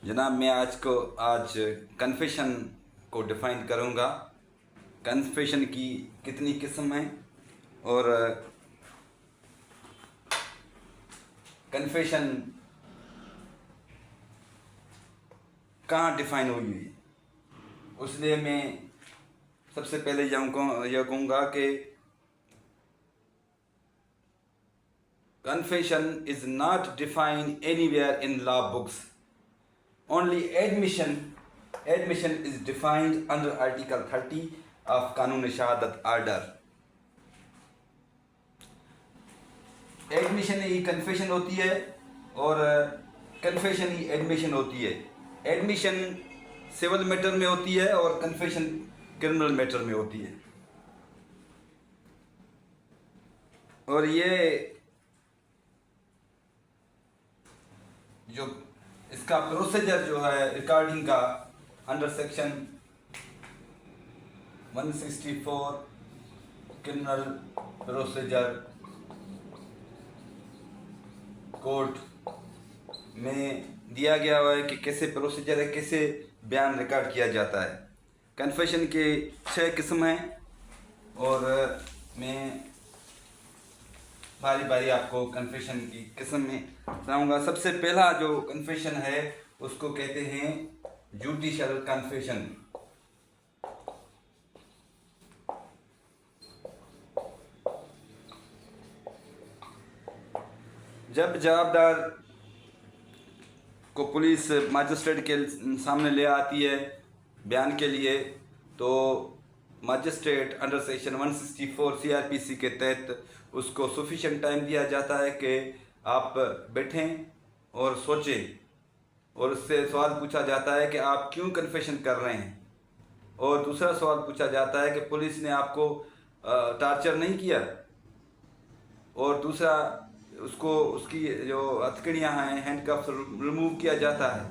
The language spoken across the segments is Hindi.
जनाब मैं आज कन्फेशन को डिफ़ाइन करूँगा। कन्फेशन की कितनी किस्म हैं और कन्फेशन कहाँ डिफ़ाइन हुई है। उसलिए मैं सबसे पहले यह कहूँगा कि confession is not defined anywhere in law books. Only admission is defined under Article 30 of कानून शहादत आर्डर। एडमिशन ही कन्फेशन होती है और कन्फेशन ही एडमिशन होती है। एडमिशन सिविल मैटर में होती है और कन्फेशन क्रिमिनल मैटर में होती है। और ये जो इसका प्रोसीजर जो है रिकॉर्डिंग का under section 164 criminal procedure code में दिया गया हुआ है कि कैसे प्रोसीजर है, कैसे बयान रिकॉर्ड किया जाता है। कन्फेशन के 6 किस्म हैं और मैं बारी बारी आपको कन्फेशन की किस्म में बताऊंगा। सबसे पहला जो कन्फेशन है उसको कहते हैं जुडिशियल कन्फेशन। जब जवाबदार को पुलिस मजिस्ट्रेट के सामने ले आती है बयान के लिए, तो मजिस्ट्रेट अंडर सेक्शन 164 CRPC के तहत उसको सफिशेंट टाइम दिया जाता है कि आप बैठें और सोचें, और उससे सवाल पूछा जाता है कि आप क्यों कन्फेशन कर रहे हैं। और दूसरा सवाल पूछा जाता है कि पुलिस ने आपको टार्चर नहीं किया। और दूसरा उसको उसकी जो हथकड़ियाँ हैं, हैंडकफ्स रिमूव किया जाता है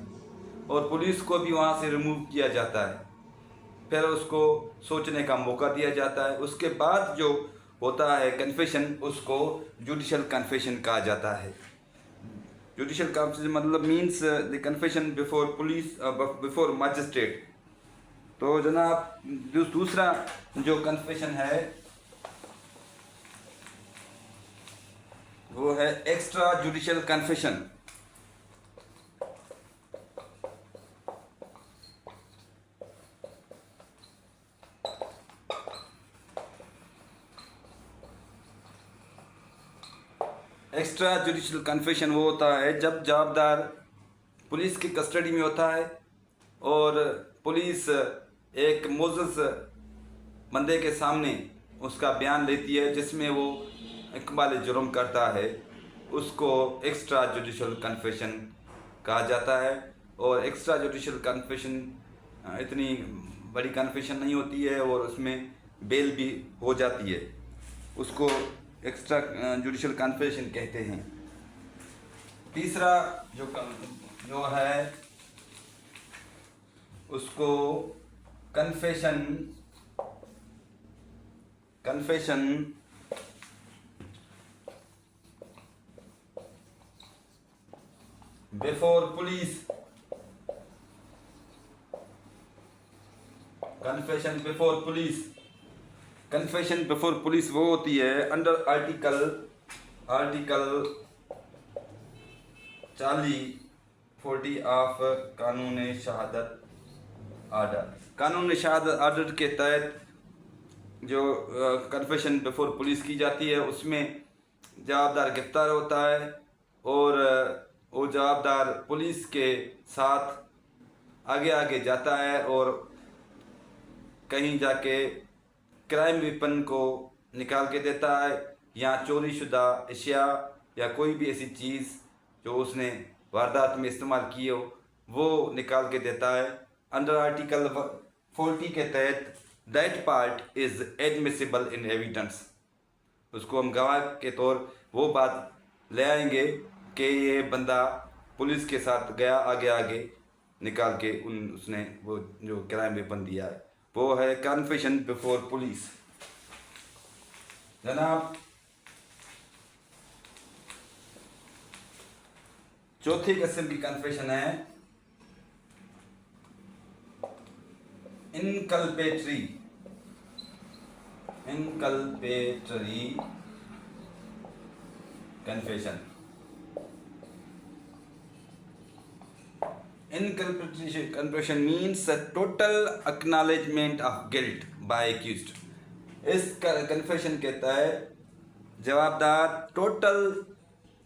और पुलिस को भी वहाँ से रिमूव किया जाता है। फिर उसको सोचने का मौका दिया जाता है। उसके बाद जो होता है कन्फेशन, उसको जुडिशियल कन्फेशन कहा जाता है। जुडिशियल कन्फेशन मतलब means the confession before police, before magistrate. तो जनाब दूसरा जो कन्फेशन है वो है extra judicial confession. Extra judicial confession वो होता है जब जवाबदार पुलिस की कस्टडी में होता है और पुलिस एक मोजस बंदे के सामने उसका बयान लेती है जिसमें वो इकबाल जुर्म करता है, उसको एक्स्ट्रा जुडिशियल कन्फेशन कहा जाता है। और एक्स्ट्रा जुडिशियल कन्फेशन इतनी बड़ी कन्फेशन नहीं होती है और उसमें बेल भी हो जाती है। उसको एक्स्ट्रा जुडिशियल कन्फेशन कहते हैं। तीसरा जो है उसको confession before police. Confession before police. Confession before police वो होती है अंडर आर्टिकल 40 ऑफ कानून शहादत आर्डर। कानून शहादत आर्डर के तहत जो कन्फेशन बिफोर पुलिस की जाती है उसमें जवाबदार गिरफ्तार होता है और वो जवाबदार पुलिस के साथ आगे आगे जाता है और कहीं जाके क्राइम वेपन को निकाल के देता है, या चोरी शुदा अशिया या कोई भी ऐसी चीज़ जो उसने वारदात में इस्तेमाल की हो वो निकाल के देता है। अंडर आर्टिकल 40 के तहत that part is admissible in evidence. उसको हम गवाह के तौर वो बात ले आएंगे कि ये बंदा पुलिस के साथ गया, आगे आगे निकाल के उसने वो जो क्राइम वेपन दिया है, वो है कन्फेशन बिफोर पुलिस। जनाब चौथी किस्म की कन्फेशन है इनकल्पेटरी confession. Inculpatory confession means a total acknowledgement of guilt by accused। इस कन्फेशन कहता है जवाबदार टोटल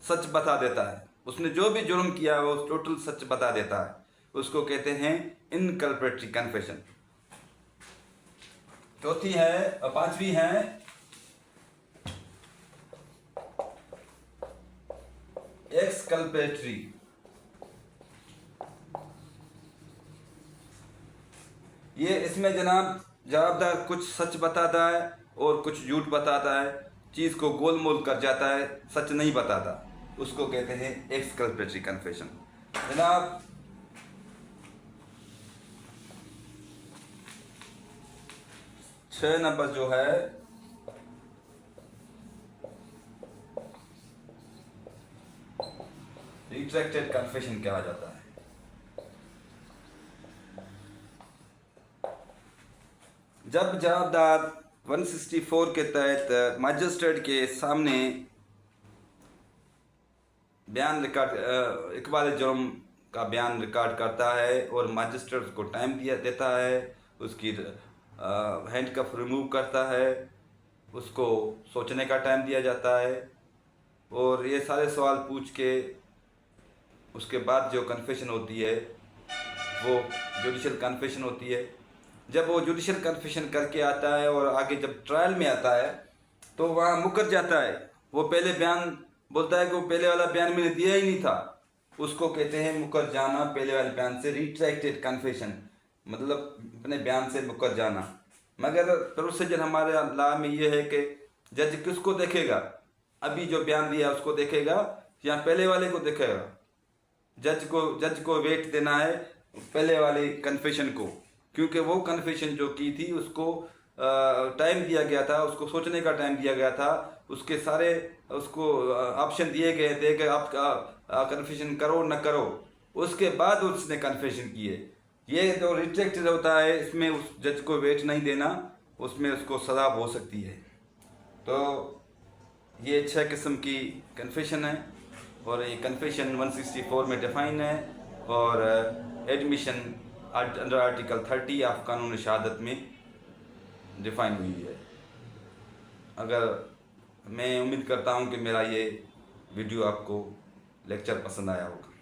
सच बता देता है, उसने जो भी जुर्म किया है वो टोटल सच बता देता है, उसको कहते हैं इनकल्पेटरी कन्फेशन। चौथी है, पांचवी है एक्सकल्पेटरी। ये इसमें जनाब जवाबदार कुछ सच बताता है और कुछ झूठ बताता है, चीज़ को गोलमोल कर जाता है, सच नहीं बताता, उसको कहते हैं एक्सकल्पेटरी कन्फेशन। जनाब छह नंबर जो है रिट्रैक्टेड कन्फेशन कहा जाता है। जब जवाबदार 164 के तहत मजिस्ट्रेट के सामने बयान रिकॉर्ड इकबाल जुर्म का बयान रिकॉर्ड करता है और मजिस्ट्रेट उसको टाइम देता है, उसकी हैंडकफ रिमूव करता है, उसको सोचने का टाइम दिया जाता है और ये सारे सवाल पूछ के उसके बाद जो कन्फेशन होती है वो जुडिशल कन्फेशन होती है। जब वो जुडिशल कन्फेशन करके आता है और आगे जब ट्रायल में आता है तो वहाँ मुकर जाता है, वो पहले बयान बोलता है कि वो पहले वाला बयान मैंने दिया ही नहीं था, उसको कहते हैं मुकर जाना पहले वाले बयान से, रिट्रैक्टेड कन्फेशन मतलब अपने बयान से मुकर जाना। मगर प्रोसीजर हमारे लॉ में ये है कि जज किसको देखेगा, अभी जो बयान दिया उसको देखेगा या पहले वाले को देखेगा। जज को वेट देना है पहले वाले कन्फेशन को, क्योंकि वो कन्फेशन जो की थी उसको टाइम दिया गया था, उसको सोचने का टाइम दिया गया था, उसके सारे उसको ऑप्शन दिए गए थे कि आप कन्फेशन करो न करो, उसके बाद उसने कन्फेशन किए। ये जो रिट्रैक्टेड होता है इसमें उस जज को वेट नहीं देना, उसमें उसको सजा हो सकती है। तो ये 6 किस्म की कन्फेशन है और ये कन्फेशन 164 में डिफाइन है और एडमिशन अंडर आर्टिकल 30 ऑफ कानून शहादत में डिफाइन हुई है। अगर मैं उम्मीद करता हूँ कि मेरा ये वीडियो आपको लेक्चर पसंद आया होगा।